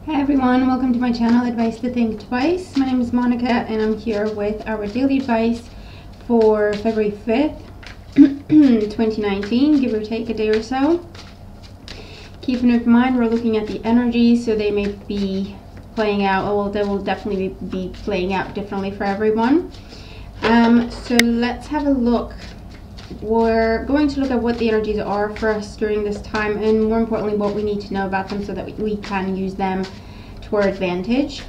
Hi everyone, welcome to my channel, Advice to Think Twice. My name is Monica and I'm here with our daily advice for February 5th, 2019, give or take a day or so. Keep in mind we're looking at the energies, so they may be playing out, well, they will definitely be playing out differently for everyone. So let's have a look. We're going to look at what the energies are for us during this time, and more importantly what we need to know about them so that we can use them to our advantage.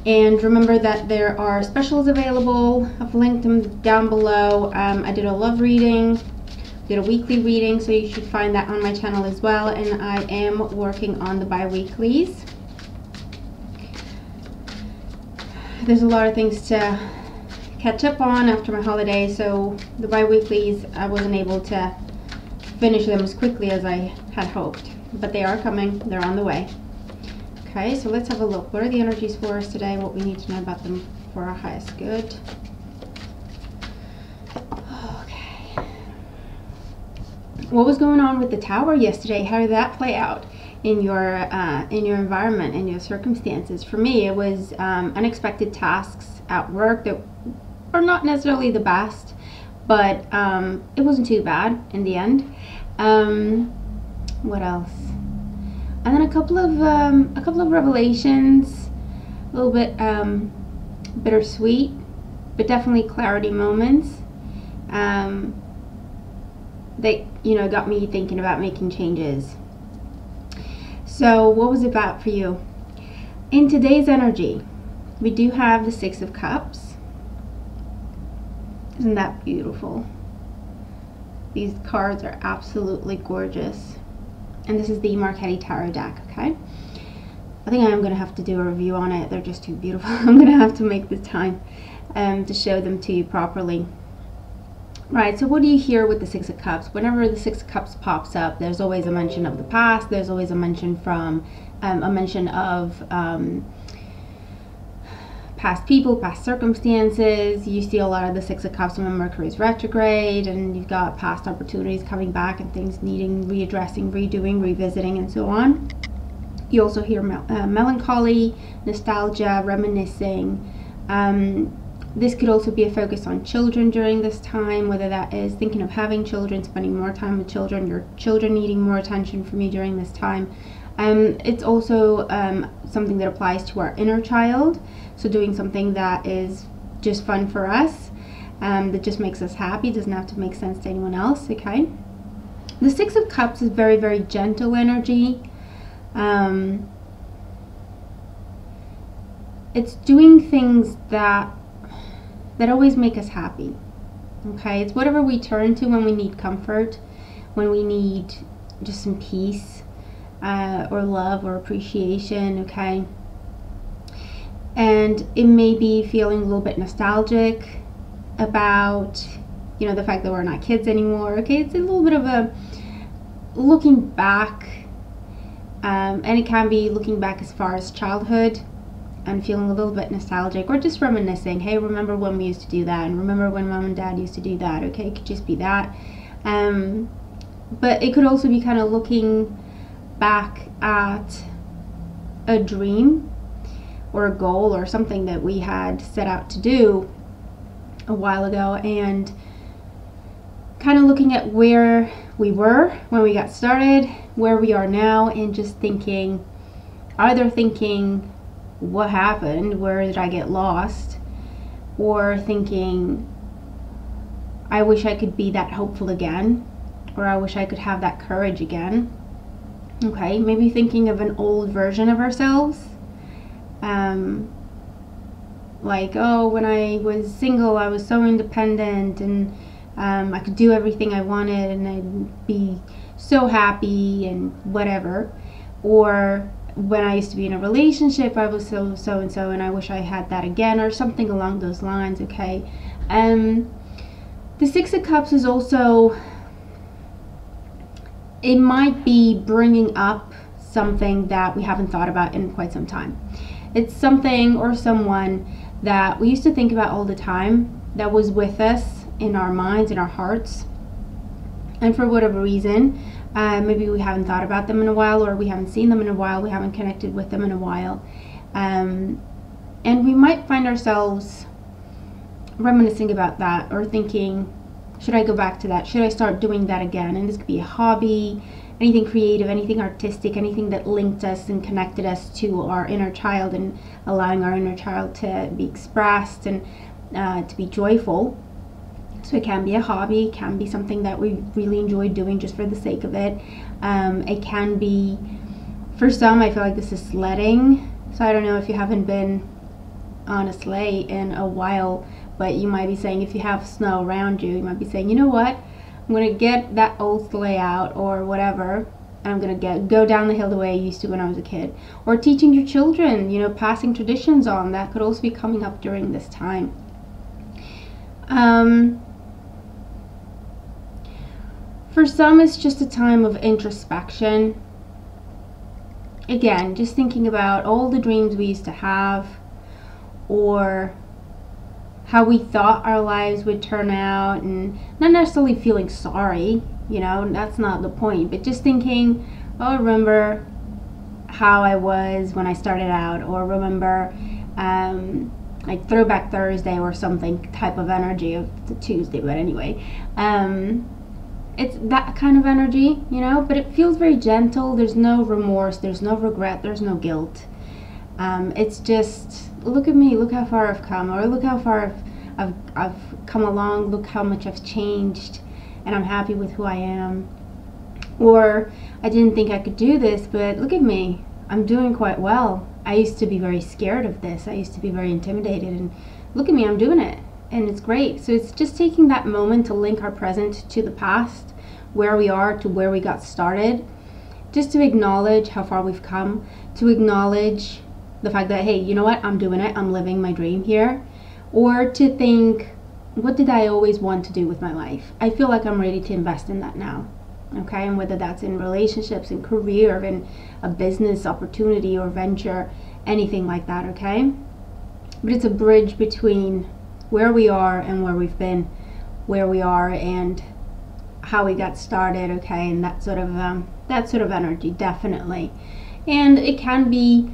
And remember that there are specials available. I've linked them down below. I did a love reading, did a weekly reading, so you should find that on my channel as well, and I am working on the bi-weeklies. There's a lot of things to catch up on after my holiday, so the bi-weeklies I wasn't able to finish them as quickly as I had hoped, but they are coming, they're on the way. Okay, so let's have a look. What are the energies for us today? What we need to know about them for our highest good. Okay. What was going on with the Tower yesterday? How did that play out in your environment, in your circumstances? For me, it was unexpected tasks at work that are not necessarily the best, but it wasn't too bad in the end. What else? And then a couple of revelations, a little bit bittersweet, but definitely clarity moments that got me thinking about making changes. So what was it about for you? In today's energy, we do have the Six of Cups. Isn't that beautiful? These cards are absolutely gorgeous. And this is the Marquetti Tarot deck, okay? I think I am going to have to do a review on it. They're just too beautiful. I'm going to have to make the time to show them to you properly. Right, so what do you hear with the Six of Cups? Whenever the Six of Cups pops up, there's always a mention of the past. There's always a mention from, past people, past circumstances. You see a lot of the Six of Cups when Mercury's retrograde, and you've got past opportunities coming back and things needing readdressing, redoing, revisiting, and so on. You also hear melancholy, nostalgia, reminiscing. This could also be a focus on children during this time, whether that is thinking of having children, spending more time with children, your children needing more attention from you during this time. It's also something that applies to our inner child. So doing something that is just fun for us, that just makes us happy, doesn't have to make sense to anyone else, okay? The Six of Cups is very, very gentle energy. It's doing things that always make us happy, okay? It's whatever we turn to when we need comfort, when we need just some peace, or love or appreciation, okay? And it may be feeling a little bit nostalgic about, the fact that we're not kids anymore, okay? It's a little bit of a looking back, and it can be looking back as far as childhood and feeling a little bit nostalgic, or just reminiscing. Hey, remember when we used to do that, and remember when mom and dad used to do that, okay? It could just be that. But it could also be kind of looking back at a dream or a goal or something that we had set out to do a while ago, and kind of looking at where we were when we got started, where we are now, and just thinking, either thinking, what happened, where did I get lost, or thinking, I wish I could be that hopeful again, or I wish I could have that courage again. Okay, maybe thinking of an old version of ourselves, like, oh, when I was single I was so independent, and I could do everything I wanted, and I'd be so happy and whatever. Or when I used to be in a relationship I was so and so, and I wish I had that again, or something along those lines, okay? The Six of Cups is also, it might be bringing up something that we haven't thought about in quite some time. It's something or someone that we used to think about all the time, that was with us in our minds, in our hearts, and for whatever reason, Maybe we haven't thought about them in a while, or we haven't seen them in a while, we haven't connected with them in a while. And we might find ourselves reminiscing about that, or thinking, should I go back to that? Should I start doing that again? And this could be a hobby, anything creative, anything artistic, anything that linked us and connected us to our inner child, and allowing our inner child to be expressed and to be joyful. So it can be a hobby, it can be something that we really enjoy doing just for the sake of it. It can be, for some, I feel like this is sledding. So I don't know if you haven't been on a sleigh in a while, but you might be saying, if you have snow around you, you might be saying, you know what, I'm going to get that old sleigh out or whatever, and I'm going to go down the hill the way I used to when I was a kid. Or teaching your children, you know, passing traditions on. That could also be coming up during this time. For some, it's just a time of introspection. Again, just thinking about all the dreams we used to have, or how we thought our lives would turn out, and not necessarily feeling sorry, you know, that's not the point, but just thinking, oh, remember how I was when I started out, or remember like Throwback Thursday or something type of energy of the Tuesday, but anyway, it's that kind of energy, you know, but it feels very gentle. There's no remorse, there's no regret, there's no guilt. It's just, look at me, look how far I've come, or look how far I've come along, look how much I've changed, and I'm happy with who I am. Or, I didn't think I could do this, but look at me, I'm doing quite well. I used to be very scared of this, I used to be very intimidated, and look at me, I'm doing it, and it's great. So it's just taking that moment to link our present to the past, where we are to where we got started, just to acknowledge how far we've come, to acknowledge the fact that, hey, you know what, I'm doing it, I'm living my dream here. Or to think, what did I always want to do with my life? I feel like I'm ready to invest in that now. Okay, and whether that's in relationships, in career, in a business opportunity or venture, anything like that, okay? But it's a bridge between where we are and where we've been, where we are and how we got started, okay? And that sort of energy, definitely. And it can be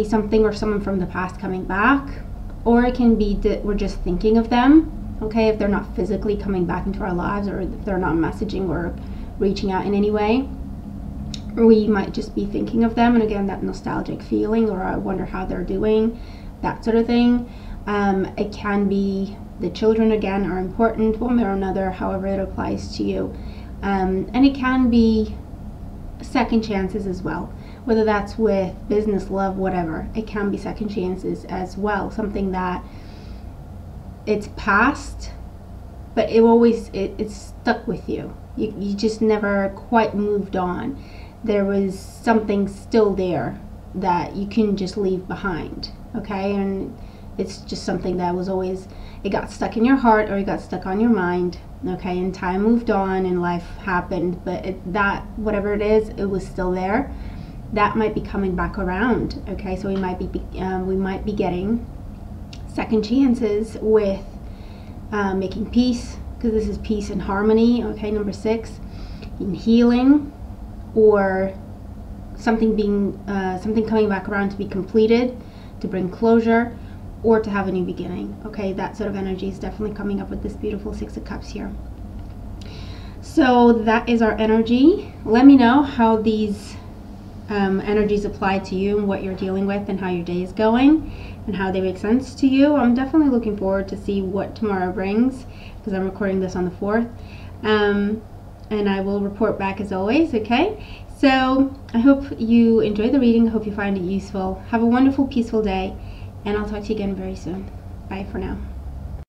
something or someone from the past coming back, or it can be that we're just thinking of them, okay, if they're not physically coming back into our lives, or if they're not messaging or reaching out in any way. Or we might just be thinking of them, and again, that nostalgic feeling, or I wonder how they're doing, that sort of thing. It can be the children, again, are important one way or another, however it applies to you. And it can be second chances as well, whether that's with business, love, whatever. It can be second chances as well, something that it's past, but it's stuck with you. You just never quite moved on. There was something still there that you couldn't just leave behind, okay? And it's just something that was always, it got stuck in your heart, or it got stuck on your mind, okay? And time moved on and life happened, but whatever it is, it was still there. That might be coming back around, okay? So we might be getting second chances with making peace, because this is peace and harmony, okay? Number 6, in healing, or something coming back around to be completed, to bring closure, or to have a new beginning, okay? That sort of energy is definitely coming up with this beautiful 6 of Cups here. So that is our energy. Let me know how these energies apply to you, and what you're dealing with, and how your day is going, and how they make sense to you. I'm definitely looking forward to see what tomorrow brings, because I'm recording this on the 4th, and I will report back as always, okay? So I hope you enjoyed the reading. I hope you find it useful. Have a wonderful, peaceful day, and I'll talk to you again very soon. Bye for now.